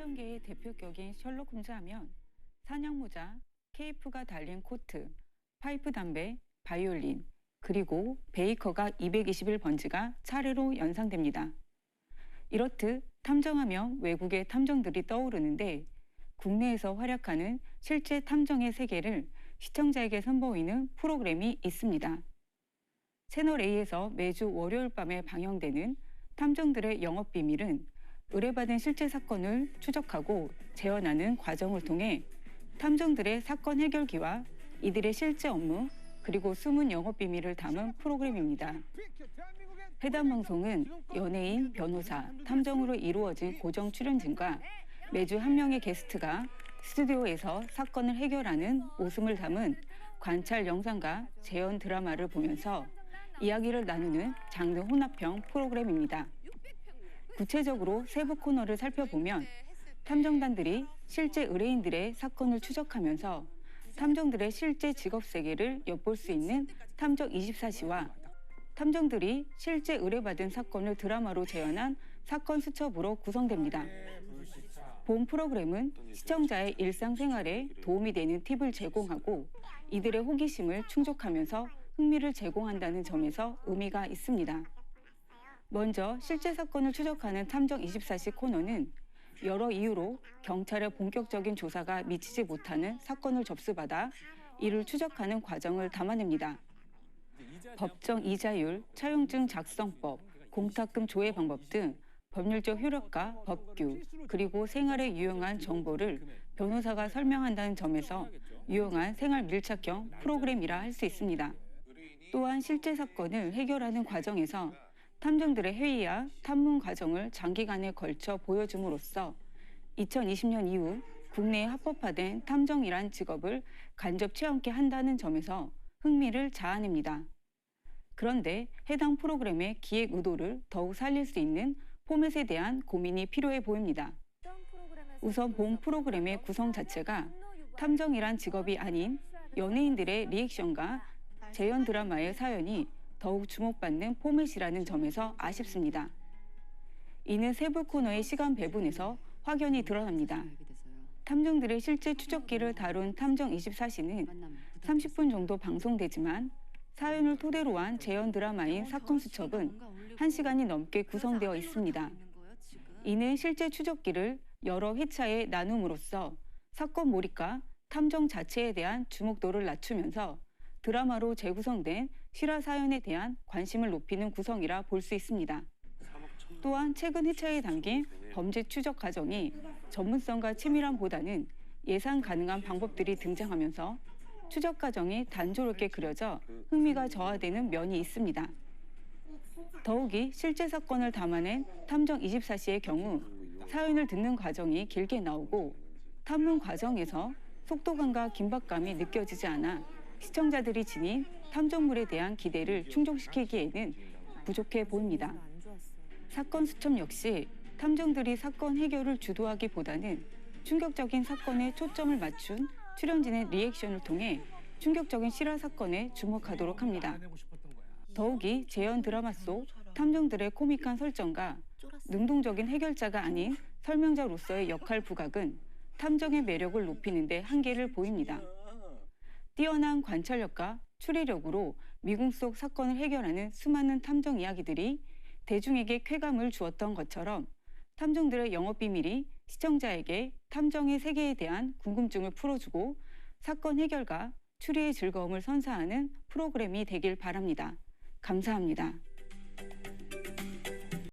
탐정계의 대표격인 셜록 홈즈 하면 사냥모자, 케이프가 달린 코트, 파이프 담배, 바이올린, 그리고 베이커가 221번지가 차례로 연상됩니다. 이렇듯 탐정하면 외국의 탐정들이 떠오르는데 국내에서 활약하는 실제 탐정의 세계를 시청자에게 선보이는 프로그램이 있습니다. 채널A에서 매주 월요일 밤에 방영되는 탐정들의 영업비밀은 의뢰받은 실제 사건을 추적하고 재현하는 과정을 통해 탐정들의 사건 해결기와 이들의 실제 업무, 그리고 숨은 영업비밀을 담은 프로그램입니다. 해당 방송은 연예인, 변호사, 탐정으로 이루어진 고정 출연진과 매주 한 명의 게스트가 스튜디오에서 사건을 해결하는 웃음을 담은 관찰 영상과 재현 드라마를 보면서 이야기를 나누는 장르 혼합형 프로그램입니다. 구체적으로 세부 코너를 살펴보면 탐정단들이 실제 의뢰인들의 사건을 추적하면서 탐정들의 실제 직업 세계를 엿볼 수 있는 탐정 24시와 탐정들이 실제 의뢰받은 사건을 드라마로 재현한 사건 수첩으로 구성됩니다. 본 프로그램은 시청자의 일상생활에 도움이 되는 팁을 제공하고 이들의 호기심을 충족하면서 흥미를 제공한다는 점에서 의미가 있습니다. 먼저 실제 사건을 추적하는 탐정 24시 코너는 여러 이유로 경찰의 본격적인 조사가 미치지 못하는 사건을 접수받아 이를 추적하는 과정을 담아냅니다. 법정 이자율, 차용증 작성법, 공탁금 조회 방법 등 법률적 효력과 법규, 그리고 생활에 유용한 정보를 변호사가 설명한다는 점에서 유용한 생활 밀착형 프로그램이라 할 수 있습니다. 또한 실제 사건을 해결하는 과정에서 탐정들의 회의와 탐문 과정을 장기간에 걸쳐 보여줌으로써 2020년 이후 국내에 합법화된 탐정이란 직업을 간접 체험케 한다는 점에서 흥미를 자아냅니다. 그런데 해당 프로그램의 기획 의도를 더욱 살릴 수 있는 포맷에 대한 고민이 필요해 보입니다. 우선 본 프로그램의 구성 자체가 탐정이란 직업이 아닌 연예인들의 리액션과 재현 드라마의 사연이 더욱 주목받는 포맷이라는 점에서 아쉽습니다. 이는 세부 코너의 시간 배분에서 확연히 드러납니다. 탐정들의 실제 추적기를 다룬 탐정 24시는 30분 정도 방송되지만 사연을 토대로 한 재현 드라마인 사건 수첩은 1시간이 넘게 구성되어 있습니다. 이는 실제 추적기를 여러 회차에 나눔으로써 사건 몰입과 탐정 자체에 대한 주목도를 낮추면서 드라마로 재구성된 실화 사연에 대한 관심을 높이는 구성이라 볼 수 있습니다. 또한 최근 회차에 담긴 범죄 추적 과정이 전문성과 치밀함보다는 예상 가능한 방법들이 등장하면서 추적 과정이 단조롭게 그려져 흥미가 저하되는 면이 있습니다. 더욱이 실제 사건을 담아낸 탐정 24시의 경우 사연을 듣는 과정이 길게 나오고 탐문 과정에서 속도감과 긴박감이 느껴지지 않아 시청자들이 지닌 탐정물에 대한 기대를 충족시키기에는 부족해 보입니다. 사건 수첩 역시 탐정들이 사건 해결을 주도하기보다는 충격적인 사건에 초점을 맞춘 출연진의 리액션을 통해 충격적인 실화 사건에 주목하도록 합니다. 더욱이 재현 드라마 속 탐정들의 코믹한 설정과 능동적인 해결자가 아닌 설명자로서의 역할 부각은 탐정의 매력을 높이는 데 한계를 보입니다. 뛰어난 관찰력과 추리력으로 미궁 속 사건을 해결하는 수많은 탐정 이야기들이 대중에게 쾌감을 주었던 것처럼 탐정들의 영업비밀이 시청자에게 탐정의 세계에 대한 궁금증을 풀어주고 사건 해결과 추리의 즐거움을 선사하는 프로그램이 되길 바랍니다. 감사합니다.